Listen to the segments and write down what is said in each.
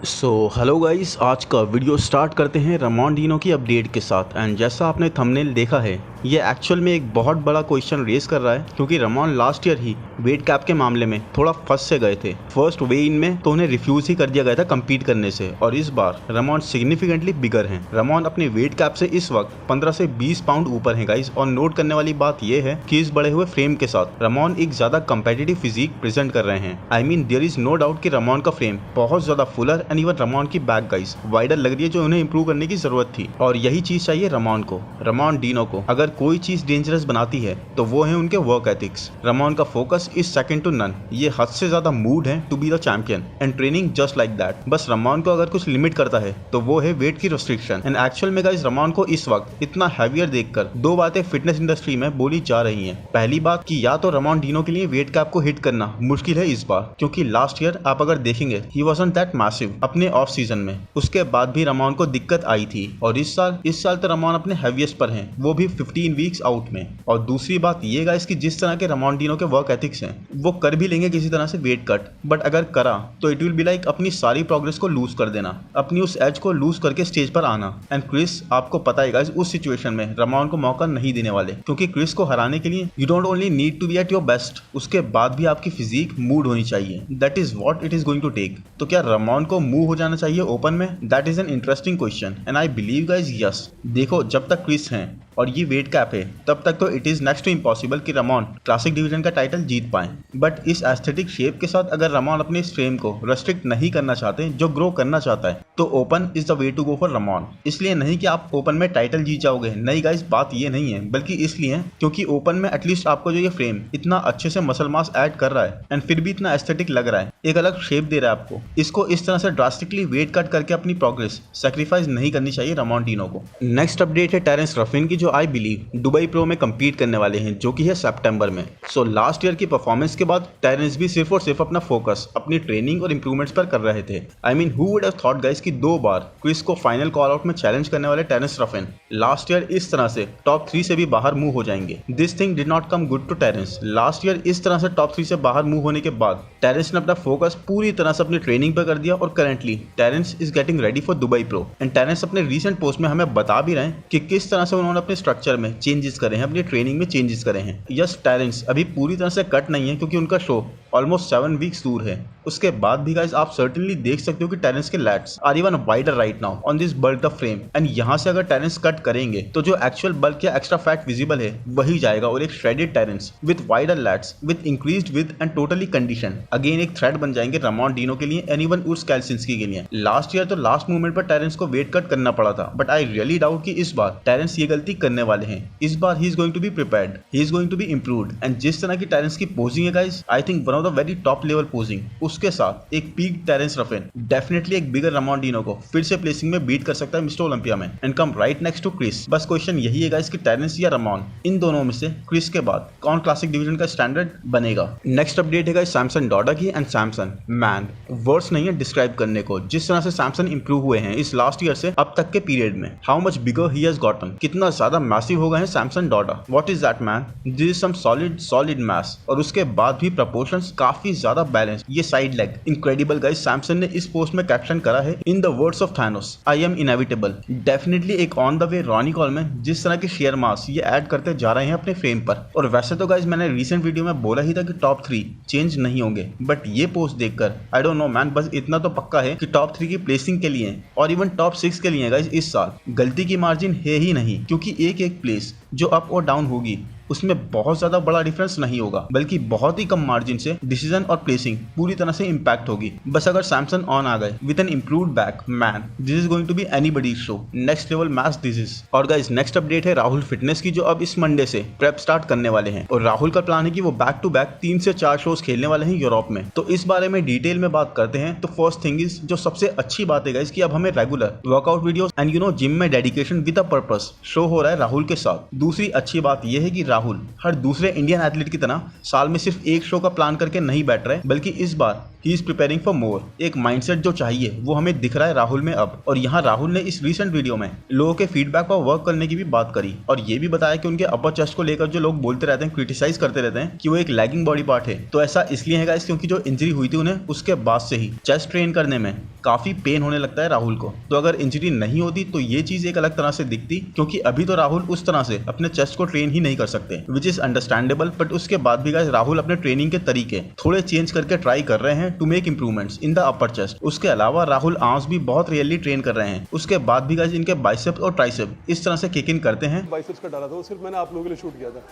Hello guys, आज का video start करते हैं रामोन डिनो की अपडेट के साथ। एंड जैसा आपने थंबनेल देखा है, ये एक्चुअल में एक बहुत बड़ा क्वेश्चन रेस कर रहा है, क्योंकि रामोन लास्ट ईयर ही वेट कैप के मामले में थोड़ा फंस से गए थे। फर्स्ट वे इन में तो उन्हें रिफ्यूज ही कर दिया गया था कम्पीट करने से, और इस बार रामोन सिग्निफिकेंटली बिगर हैं। रामोन अपने वेट कैप से इस वक्त 15 से 20 पाउंड ऊपर हैं गाइस। और नोट करने वाली बात यह है कि इस बड़े हुए फ्रेम के साथ रामोन एक ज्यादा कंपेटिटिव फिजिक प्रेजेंट कर रहे हैं। I mean there is no doubt कि रामोन का फ्रेम बहुत ज्यादा फुलर एंड इवन रामोन की बैक गाइस वाइडर लग रही है, जो उन्हें इंप्रूव करने की जरूरत थी। और यही चीज चाहिए रामोन को, रामोन डिनो को। अगर कोई चीज डेंजरस बनाती है तो वो है उनके वर्क एथिक्स। रामोन का focus is second to none. ये हद से ज्यादा मूड है to be the champion and training just like that. बस रामोन को अगर कुछ लिमिट करता है तो वो है वेट की रिस्ट्रिक्शन। एंड एक्चुअल में गाइस रामोन को इस वक्त इतना हैवियर देखकर दो बातें फिटनेस इंडस्ट्री में बोली जा रही हैं। पहली बात कि या तो रामोन डिनो के लिए वेट कैप को हिट करना मुश्किल है इस बार, क्योंकि लास्ट ईयर आप अगर देखेंगे ही वाजंट दैट मैसिव अपने ऑफ सीजन में। उसके बाद भी रामोन को दिक्कत आई थी। और इस साल तो रामोन अपने हैवीएस्ट पर हैं, वो भी 15 वीक्स आउट में। और दूसरी बात ये गाइस कि जिस तरह के रामोन डिनो के वर्क एथिक्स हैं, वो कर भी लेंगे किसी तरह से वेट कट, बट अगर करा तो इट विल बी लाइक अपनी सारी प्रोग्रेस को लूज कर देना, अपनी उस एज को लूज करके स्टेज पर आना। एंड क्रिस, आपको पता है गाइस, उस सिचुएशन में रामोन को मौका नहीं देने वाले, क्योंकि क्रिस को हराने के लिए you don't only need to be at your best, उसके बाद भी आपकी फिजिक मूड होनी चाहिए। That is what it is going to take. तो क्या रामोन को मूव हो जाना चाहिए ओपन में? That is an interesting question and I believe guys yes. देखो, जब तक क्रिस हैं और ये वेट कैप है, तब तक तो it is next to impossible कि रामोन क्लासिक डिवीजन का टाइटल जीत पाए। बट इस एस्थेटिक शेप के साथ अगर रामोन अपने इस फ्रेम को रेस्ट्रिक्ट नहीं करना चाहते, जो ग्रो करना चाहता है, तो open is the way to go for Ramon. इसलिए नहीं कि आप ओपन में टाइटल जीत जाओगे, नहीं गाइस, बात ये नहीं है, बल्कि इसलिए क्योंकि ओपन में एटलीस्ट आपको जो ये फ्रेम इतना अच्छे से मसल मास ऐड कर रहा है एंड फिर भी इतना एस्थेटिक लग रहा है, एक अलग शेप दे रहा है आपको, इसको इस तरह से ड्रास्टिकली वेट कट करके अपनी प्रोग्रेस सैक्रिफाइस नहीं करनी चाहिए रामोन डिनो को। नेक्स्ट अपडेट है टेरेंस रफिन की, जो आई बिलीव दुबई प्रो में कम्पीट करने वाले हैं, जो कि है सितंबर में। सो लास्ट ईयर की परफॉर्मेंस के बाद टेरेंस भी सिर्फ और सिर्फ अपना फोकस अपनी ट्रेनिंग और इंप्रूवमेंट्स पर कर रहे थे। I mean who would have thought guys कि 2 बार क्रिस को फाइनल कॉल आउट में चैलेंज करने वाले टेरेंस रफिन लास्ट ईयर इस तरह से टॉप 3 से भी बाहर मूव हो जाएंगे। This thing did not come good to Terence. Last year इस तरह से टॉप 3 से बाहर मूव होने के बाद टेरेंस ने अपना फोकस पूरी तरह से अपनी ट्रेनिंग पर कर दिया, और currently Terence is getting ready for Dubai Pro. And Terence अपने रीसेंट पोस्ट में हमें बता भी रहे हैं कि किस तरह से उन्होंने अपने स्ट्रक्चर में चेंजेस करे हैं, अपनी ट्रेनिंग में चेंजेस करे हैं। यस, टेरेंस अभी पूरी तरह से कट नहीं है, क्योंकि उनका शो ऑलमोस्ट 7 वीक्स दूर है। उसके बाद भी गाइस आप सर्टेनली देख सकते हो कि टेरेंस के lats are even wider right now on this bulk of frame. And यहाँ से अगर टेरेंस कट करेंगे तो जो एक्चुअल बल्क या एक्स्ट्रा फैट विजिबल है वही जाएगा, और एक shredded Terence with wider lats with increased with and totally condition again एक थ्रेट बन जाएंगे रामोन डिनो के लिए एंड इवन उर्स केल्सिंस्की के लिए। लास्ट ईयर तो लास्ट मोमेंट पर टेरेंस को वेट कट करना पड़ा था, बट आई रियली डाउट कि इस बार टेरेंस ये गलती करने वाले हैं। इस बार he is going to be prepared, he is going to be improved. And जिस तरह की टेरेंस की पोजिंग है guys, I think one of the very top level posing, उसके साथ एक पीक टेरेंस रफिन डेफिनेटली एक बिगर रामोन डिनो को फिर से प्लेसिंग में बीट कर सकता है मिस्टर ओलंपिया में and come right next to Chris. बस क्वेश्चन यही है गाइस कि टेरेंस या रामोन, इन दोनों में से क्रिस के बाद कौन क्लासिक डिवीजन का स्टैंडर्ड बनेगा। नेक्स्ट अपडेट है गाइस सैमसन डॉडा की। एंड सैमसन मैन वर्ड्स नहीं है डिस्क्राइब करने को, जिस तरह से सैमसन इंप्रूव हुए हैं इस लास्ट ईयर से अब तक के पीरियड में। How much bigger he has gotten, कितना ज्यादा मैसिव हो गए हैं Samson Dauda. What is that man, this is some solid mass, और उसके बाद भी प्रोपोर्शंस काफी ज्यादा बैलेंस। ये side leg incredible guys. Samson ने इस पोस्ट में कैप्शन करा है, in the words of Thanos I am inevitable. Definitely एक on the way Ronnie Coleman जिस तरह के शेयर मास ये ऐड करते जा रहे हैं अपने फ्रेम पर। और वैसे तो गाइस मैंने रीसेंट वीडियो में बोला ही था कि टॉप 3 चेंज नहीं होंगे, बट ये पोस्ट देखकर आई डोंट नो मैन, बस इतना तो पक्का है कि टॉप 3 की प्लेसिंग के लिए और इवन टॉप 6 के लिए गाइस इस साल गलती की मार्जिन है ही नहीं, क्योंकि एक प्लेस जो अप और डाउन होगी उसमें बहुत ज्यादा बड़ा डिफरेंस नहीं होगा, बल्कि बहुत ही कम मार्जिन से डिसीजन और प्लेसिंग पूरी तरह से इंपैक्ट होगी। बस अगर सैमसन ऑन आ गए with an improved back, man this is going to be anybody's show, next level match this is. और गाइस नेक्स्ट अपडेट है राहुल फिटनेस की, जो अब इस मंडे से प्रेप स्टार्ट करने वाले हैं, और राहुल का प्लान है कि वो बैक टू बैक 3 से 4 शोज खेलने वाले हैं यूरोप में। तो इस बारे में डिटेल में बात करते हैं। तो फर्स्ट थिंग इज, जो सबसे अच्छी बात है गाइस कि अब हमें regular workout videos and you know gym में dedication with a purpose show हो रहा है राहुल के साथ। दूसरी अच्छी बात यह है कि राहुल हर दूसरे इंडियन एथलीट की तरह साल में सिर्फ एक शो का प्लान करके नहीं बैठ रहे, बल्कि इस बार he is preparing for more. एक माइंडसेट जो चाहिए वो हमें दिख रहा है राहुल में अब। और यहाँ राहुल ने इस रिसेंट वीडियो में लोगों के फीडबैक पर वर्क करने की भी बात करी और ये भी बताया कि उनके अपर चेस्ट को लेकर जो लोग बोलते रहते हैं, क्रिटिसाइज करते रहते हैं कि वो एक लैगिंग बॉडी पार्ट है, तो ऐसा इसलिए है गाइस क्योंकि जो इंजरी हुई थी उन्हें उसके बाद से ही चेस्ट ट्रेन करने में काफी पेन होने लगता है राहुल को। तो अगर इंजरी नहीं होती तो ये चीज एक अलग तरह से दिखती, क्योंकि अभी तो राहुल उस तरह से अपने चेस्ट को ट्रेन ही नहीं कर सकते, विच इज अंडरस्टैंडेबल। बट उसके बाद भी गाइस राहुल अपने ट्रेनिंग के तरीके थोड़े चेंज करके ट्राई कर रहे हैं to make improvements in the upper chest. उसके अलावा राहुल आर्म्स भी बहुत रियरली ट्रेन कर रहे हैं। उसके बाद भी गाइस इनके बाइसेप्स और ट्राइसेप्स इस तरह से किक इन करते हैं। बाइसेप्स का डाला था वो सिर्फ मैंने आप लोगों के लिए शूट किया था।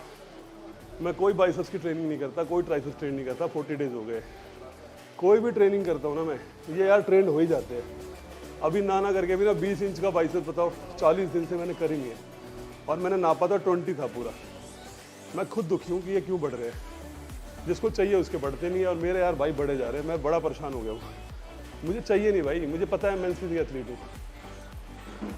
मैं कोई बाइसेप्स की ट्रेनिंग नहीं करता, कोई ट्राइसेप्स ट्रेन नहीं करता। 40 डेज हो गए। कोई भी ट्रेनिंग करता हूँ ना मैं, ये यार ट्रेंड हो ही जाते हैं। अभी ना करके भी ना 20 इंच का बाइसेप्स बताओ 40 दिन से मैंने करी नहीं है और मैंने नापा था 20 था पूरा। मैं खुद दुखी हूँ कि ये क्यों बढ़ रहे हैं। जिसको चाहिए उसके बढ़ते नहीं है और मेरे यार भाई बढ़े जा रहे हैं। मैं बड़ा परेशान हो गया हूँ। मुझे चाहिए नहीं भाई, मुझे पता है मैं फिजिकल एथलीट हूँ,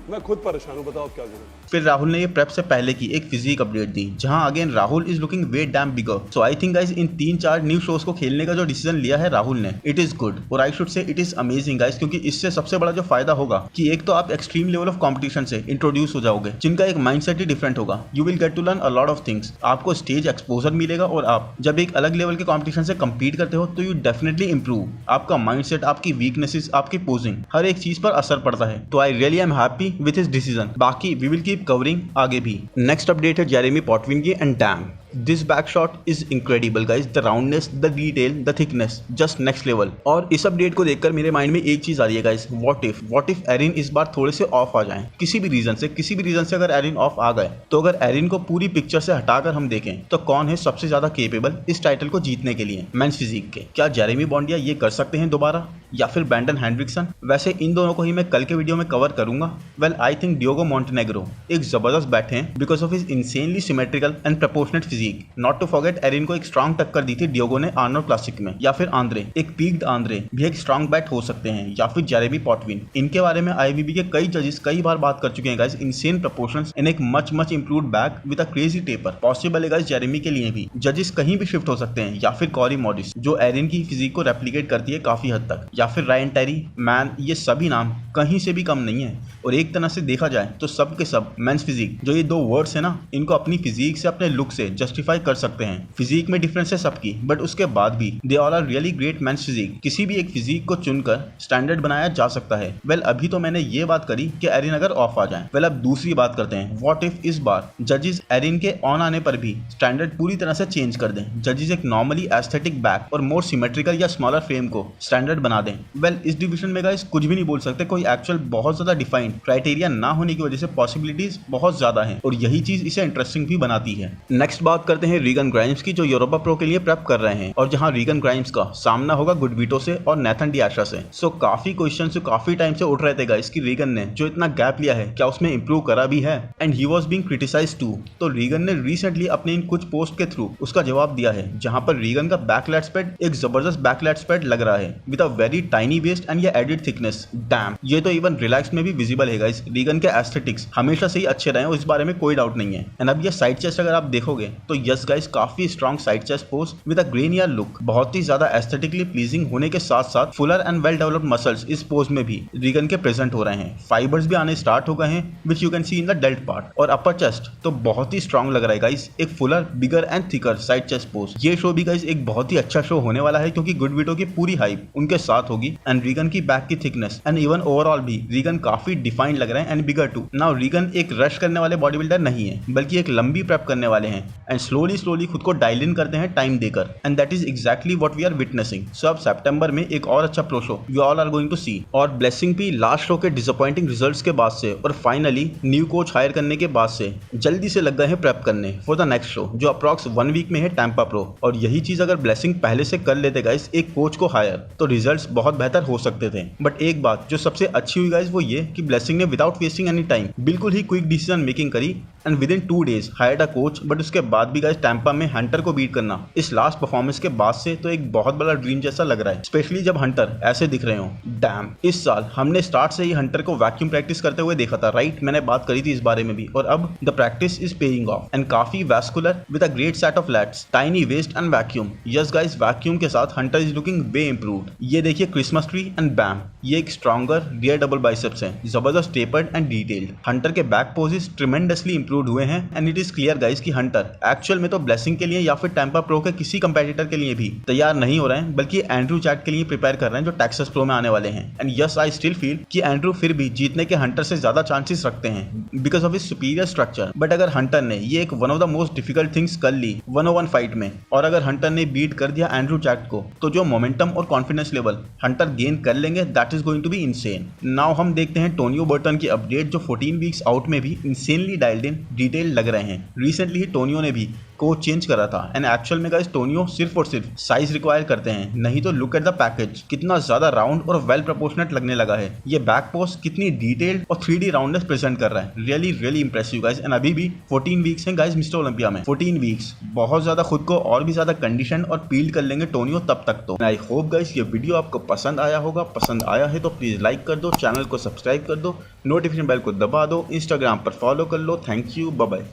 मैं खुद परेशान हूँ, बताओ क्या करूँ। फिर राहुल ने ये प्रेप से पहले की एक फिजिक अपडेट दी जहां again Rahul is looking way dam bigger. So I think guys in 3-4 new shows को खेलने का जो डिसीजन लिया है राहुल ने, इट इज गुड और I should say it is amazing guys, क्योंकि इससे सबसे बड़ा जो फायदा होगा कि एक तो आप एक्सट्रीम लेवल ऑफ कॉम्पिटिशन से इंट्रोड्यूस हो जाओगे जिनका एक माइंडसेट ही डिफरेंट होगा। You will get to learn a lot of things. आपको स्टेज एक्सपोजर मिलेगा और आप जब एक अलग लेवल के कॉम्पिटिशन से कंपीट करते हो तो यू डेफिनेटली इंप्रूव। आपका माइंडसेट, आपकी वीकनेसेस, आपकी पोजिंग, हर एक चीज पर असर पड़ता है। तो I really am happy with his decision. बाकी वी विल कीप कवरिंग आगे भी। नेक्स्ट अपडेट है जेरेमी पॉटविन की and dam this back shot is incredible guys. The roundness, the detail, the thickness, just next level. और इस update को देखकर मेरे माइंड में एक चीज आ रही है गाइस, व्हाट इफ एरिन इस बार थोड़े से ऑफ आ जाए किसी भी रीजन से अगर एरिन ऑफ आ गए तो अगर एरिन को पूरी पिक्चर से हटाकर हम देखें तो कौन है सबसे ज्यादा केपेबल इस टाइटल को जीतने के लिए मेंस फिजिक के? क्या जेरेमी बॉन्डिया ये कर सकते हैं दोबारा या फिर ब्रैंडन हेंड्रिक्सन? वैसे इन दोनों को ही मैं कल के वीडियो में कवर करूंगा। Well I think Diogo Montenegro एक जबरदस्त बैठे हैं because of his insanely symmetrical and proportionate physique. Not to forget Erin को एक स्ट्रॉन्ग टक्कर दी थी डियोगो ने आर्नोल्ड क्लासिक में। या फिर आंद्रे, एक पीक्ड आंद्रे भी एक स्ट्रॉन्ग बैट हो सकते हैं, या फिर जेरेमी पॉटविन। इनके बारे में आईबीबी के कई जजेस कई बार बात कर चुके हैं गाइस। इनसेन प्रपोर्शंस इन एक much improved back with a crazy taper possible है गाइस जेरेमी के लिए भी। जजेस कहीं भी शिफ्ट हो सकते हैं, या फिर कॉरी मॉडिस जो एरिन की फिजिक को रेप्लिकेट करती है काफी हद तक, या फिर रायन टेरी, मैन, ये सभी नाम कहीं से भी कम नहीं है। और एक तरह से देखा जाए तो सब के सब मेंस फिजिक, जो ये दो वर्ड्स है ना, इनको अपनी फिजिक से, अपने लुक से जस्टिफाई कर सकते हैं। फिजिक में डिफरेंस है सबकी, बट उसके बाद भी they all are really great men's physique. किसी भी एक फिजिक को चुनकर स्टैंडर्ड बनाया जा सकता है। वेल अभी तो मैंने ये बात करी कि एरिन अगर ऑफ आ जाए। वेल अब दूसरी बात करते हैं, व्हाट इफ इस बार जजेस एरिन के ऑन आने पर भी स्टैंडर्ड पूरी तरह से चेंज कर दें। जजेस एक नॉर्मली एस्थेटिक बैक और मोर सिमेट्रिकल या स्मॉलर फ्रेम को स्टैंडर्ड बना दें। वेल इस डिवीजन में गाइस कुछ भी नहीं बोल सकते, कोई एक्चुअल बहुत ज्यादा डिफाइंड क्राइटेरिया ना होने की वजह से पॉसिबिलिटीज बहुत ज्यादा है और यही चीज इसे इंटरेस्टिंग भी बनाती है। नेक्स्ट बात करते हैं रीगन ग्राइम्स की, जो यूरोपा प्रो के लिए प्रेप कर रहे हैं और जहां रीगन ग्राइम्स का सामना होगा गुडविटो से और नेथन डियाशा से। सो काफी क्वेश्चन काफी टाइम से उठ रहे थे गाइस कि रीगन ने जो इतना गैप लिया है क्या उसमें इंप्रूव करा भी है, and he was being criticized too. तो रीगन ने रिसेंटली अपने इन कुछ पोस्ट के थ्रू उसका जवाब दिया है, जहां पर रीगन का बैकलैट स्पेड एक जबरदस्त बैकलैट स्पेड लग रहा है with a very tiny waist and ये एडिड थिकनेस। डैम, ये तो इवन रिलैक्स में भी विजिबल है गाइस। रीगन के एस्थेटिक्स हमेशा से ही अच्छे रहे हैं, इस बारे में कोई डाउट नहीं है। एंड अब ये साइड चेस्ट अगर आप देखोगे तो यस गाइस, काफी strong side chest pose with a Grenier look, बहुत ही ज्यादा एस्थेटिकली प्लीजिंग होने के साथ साथ Fuller and well developed muscles इस पोज में भी रीगन के प्रेजेंट हो रहे हैं। फाइबर्स भी आने स्टार्ट हो गए हैं which you can see in the dealt part. और अपर चेस्ट तो बहुत ही स्ट्रॉन्ग लग रहा है गाइस, एक Fuller, bigger and thicker side chest pose. ये शो भी गाइस एक बहुत ही अच्छा शो होने वाला है, क्योंकि गुडविटो की पूरी हाइप उनके साथ होगी एंड रीगन की बैक की थिकनेस एंड इवन ओवरऑल भी रीगन काफी डिफाइंड लग रहे हैं and bigger too. Now Regan एक रश करने वाले बॉडी बिल्डर नहीं है, बल्कि एक लंबी प्रेप करने वाले हैं एंड स्लोली खुद को डायल इन करते हैं टाइम देकर, and that is exactly what we are witnessing. So अब सितंबर में एक और अच्छा pro show you all are going to see. और ब्लेसिंग भी लास्ट शो के डिसअपॉइंटिंग रिजल्ट्स के बाद से और फाइनली न्यू कोच हायर करने के बाद से जल्दी से लग गए हैं प्रेप करने फॉर द नेक्स्ट शो, जो अप्रॉक्स 1 वीक में है टैंपा प्रो। और यही चीज अगर ब्लेसिंग पहले से कर लेते गाइस एक कोच को हायर, तो रिजल्ट्स बहुत बेहतर हो सकते थे। बट एक बात जो सबसे अच्छी हुई गाइस वो ये कि ब्लेसिंग ने विदाउट वेस्टिंग एनी टाइम बिल्कुल ही क्विक डिसीजन मेकिंग करी and with in 2 days hired a coach, but उसके बाद भी गाइस टैंपा में हंटर को बीट करना इस लास्ट परफॉर्मेंस के बाद से तो एक बहुत बड़ा ड्रीम जैसा लग रहा है, स्पेशली जब हंटर ऐसे दिख रहे हो। डैम, इस साल हमने स्टार्ट से ही हंटर को वैक्यूम प्रैक्टिस करते हुए देखा था, राइट? मैंने बात करी थी इस बारे में भी, और अब the practice is paying off and काफी vascular with a great set of lats, tiny waist and vacuum. Yes guys, vacuum के साथ Hunter is looking way improved. ये देखिए क्रिसमस ट्री एंड बैम, ये एक स्ट्रॉन्गर रियर डबल बाइसेप्स है, जबरदस्त tapered and detailed. Hunter के बैक पोजेस ट्रिमेंडसली इंप्रूव्ड हुए हैं and it is clear guys कि हंटर एक्चुअल में तो ब्लेसिंग के लिए या फिर टैंपा प्रो के किसी कंपेटिटर के लिए भी तैयार नहीं हो रहे हैं, बल्कि एंड्रू चैट के लिए प्रिपेयर कर रहे हैं जो टेक्सास प्रो में आने वाले हैं। And yes, I still feel कि एंड्रू फिर भी जीतने के हंटर से ज्यादा चांसेस रखते हैं because of his superior structure. But अगर हंटर ने ये एक one of the most difficult things कर ली 1-on-1 फाइट में, और अगर हंटर ने बीट कर दिया एंड्रू चैट को, तो जो मोमेंटम और कॉन्फिडेंस लेवल हंटर गेन कर लेंगे that is going to be insane. Now हम देखते हैं टोनियो बर्टन की अपडेट जो 14 वीक्स आउट में भी इंसेनली डायल्ड इन डिटेल लग रहे हैं। रिसेंटली ही टोनियो ने भी कोच चेंज करा था एंड एक्चुअल में गाइस टोनियो सिर्फ और सिर्फ साइज रिक्वायर करते हैं, नहीं तो लुक एट द पैकेज, कितना ज्यादा राउंड और वेल प्रोपोर्शनेट लगने लगा है। ये बैक पोस्ट कितनी डिटेल्ड और 3D राउंडनेस प्रेजेंट कर रहा है, really really impressive guys. And अभी भी 14 वीक्स हैं गाइस मिस्टर ओलंपिया में, 14 वीक्स, बहुत ज्यादा खुद को और भी ज्यादा कंडीशन और पील कर लेंगे टोनियो तब तक तो। आई होप गाइस ये वीडियो आपको पसंद आया होगा, पसंद आया है तो प्लीज लाइक कर दो, चैनल को सब्सक्राइब कर दो, नोटिफिकेशन बेल को दबा दो, इंस्टाग्राम पर फॉलो कर लो। Thank you, bye bye.